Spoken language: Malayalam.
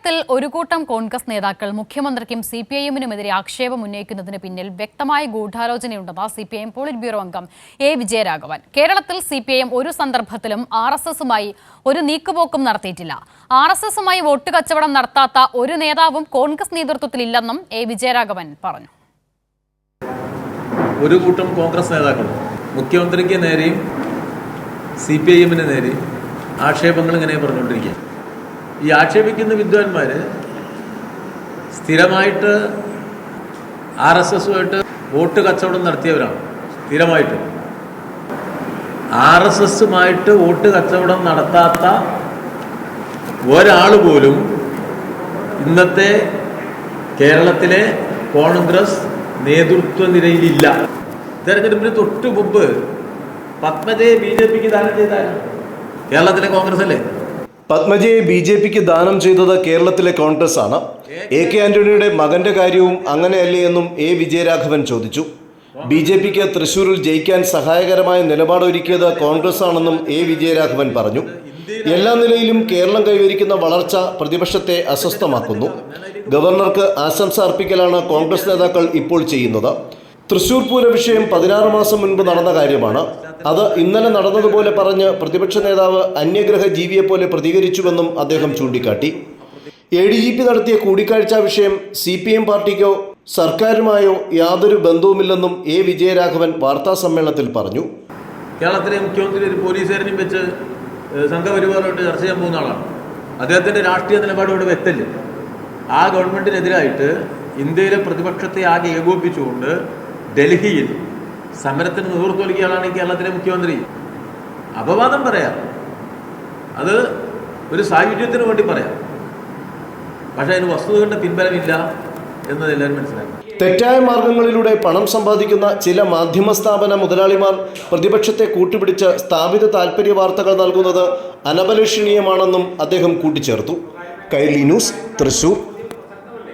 കേരളത്തിൽ ഒരു കൂട്ടം കോൺഗ്രസ് നേതാക്കൾ മുഖ്യമന്ത്രിക്കും സിപിഐഎമ്മിനുമെതിരെ ആക്ഷേപം ഉന്നയിക്കുന്നതിന് പിന്നിൽ വ്യക്തമായ ഗൂഢാലോചനയുണ്ടെന്ന് സിപിഐഎം പോളിറ്റ് ബ്യൂറോ അംഗം എ വിജയരാഘവൻ. കേരളത്തിൽ സിപിഐഎം ഒരു സന്ദർഭത്തിലും ആർഎസ്എസുമായി ഒരു നീക്കുപോക്കും നടത്തിയിട്ടില്ല. ആർഎസ്എസുമായി വോട്ട് കച്ചവടം നടത്താത്ത ഒരു നേതാവും കോൺഗ്രസ് നേതൃത്വത്തിലില്ലെന്നും എ വിജയരാഘവൻ പറഞ്ഞു. ഒരു കൂട്ടം കോൺഗ്രസ് നേതാക്കൾ മുഖ്യമന്ത്രിക്ക് നേരെയും സിപിഐഎമ്മിന് നേരെയും ആക്ഷേപങ്ങൾ ഇങ്ങനെ പറഞ്ഞുകൊണ്ടിരിക്കുക. ഈ ആക്ഷേപിക്കുന്ന വിദ്വാൻമാർ സ്ഥിരമായിട്ട് RSSുമായിട്ട് വോട്ട് കച്ചവടം നടത്തിയവരാണ്. സ്ഥിരമായിട്ട് RSSുമായിട്ട് വോട്ട് കച്ചവടം നടത്താത്ത ഒരാൾ പോലും ഇന്നത്തെ കേരളത്തിലെ കോൺഗ്രസ് നേതൃത്വ നിരയിലില്ല. തെരഞ്ഞെടുപ്പിന് തൊട്ട് മുമ്പ് പത്മജയെ BJPക്ക് ദാനം ചെയ്താലും കേരളത്തിലെ കോൺഗ്രസ് അല്ലേ? പത്മജയെ BJPക്ക് ദാനം ചെയ്തത് കേരളത്തിലെ കോൺഗ്രസ് ആണ്. AK ആന്റണിയുടെ മകന്റെ കാര്യവും അങ്ങനെയല്ലേ എന്നും എ വിജയരാഘവൻ ചോദിച്ചു. BJPക്ക് തൃശൂരിൽ ജയിക്കാൻ സഹായകരമായ നിലപാടൊരുക്കിയത് കോൺഗ്രസ് ആണെന്നും എ വിജയരാഘവൻ പറഞ്ഞു. എല്ലാ നിലയിലും കേരളം കൈവരിക്കുന്ന വളർച്ച പ്രതിപക്ഷത്തെ അസ്വസ്ഥമാക്കുന്നു. ഗവർണർക്ക് ആശംസ അർപ്പിക്കലാണ് കോൺഗ്രസ് നേതാക്കൾ ഇപ്പോൾ ചെയ്യുന്നത്. തൃശൂർ പൂര വിഷയം 16 മാസം മുൻപ് നടന്ന കാര്യമാണ്. അത് ഇന്നലെ നടന്നതുപോലെ പറഞ്ഞ് പ്രതിപക്ഷ നേതാവ് അന്യഗ്രഹ ജീവിയെപ്പോലെ പ്രതികരിച്ചുവെന്നും അദ്ദേഹം ചൂണ്ടിക്കാട്ടി. ADGP നടത്തിയ കൂടിക്കാഴ്ച വിഷയം CPM പാർട്ടിക്കോ സർക്കാരുമായോ യാതൊരു ബന്ധവുമില്ലെന്നും എ വിജയരാഘവൻ വാർത്താ സമ്മേളനത്തിൽ പറഞ്ഞു. കേരളത്തിലെ മുഖ്യമന്ത്രി ഒരു പോലീസുകാരനെയും വെച്ച് സംഘപരിവാറുമായിട്ട് ചർച്ച ചെയ്യാൻ പോകുന്ന ആളാണ്. അദ്ദേഹത്തിൻ്റെ രാഷ്ട്രീയ നിലപാടോട് വ്യക്തമില്ല. ആ ഗവൺമെൻറ്റിനെതിരായിട്ട് ഇന്ത്യയിലെ പ്രതിപക്ഷത്തെ ആകെ ഏകോപിപ്പിച്ചുകൊണ്ട് ഡൽഹിയിൽ സമരത്തിന് നേതൃത്വം നൽകിയ ആളാണ് ഈ കേരളത്തിലെ മുഖ്യമന്ത്രി. അപവാദം പറയാം, അത് ഒരു സാഹചര്യത്തിന് വേണ്ടി പറയാം, പക്ഷേ അതിന് വസ്തുതകളുടെ പിൻബലമില്ല എന്നത് എല്ലാവരും മനസ്സിലാക്കും. തെറ്റായ മാർഗങ്ങളിലൂടെ പണം സമ്പാദിക്കുന്ന ചില മാധ്യമ സ്ഥാപന മുതലാളിമാർ പ്രതിപക്ഷത്തെ കൂട്ടുപിടിച്ച് സ്ഥാപിത താൽപര്യ വാർത്തകൾ നൽകുന്നത് അനഭിലഷണീയമാണെന്നും അദ്ദേഹം കൂട്ടിച്ചേർത്തു. കൈരളി ന്യൂസ്, തൃശൂർ.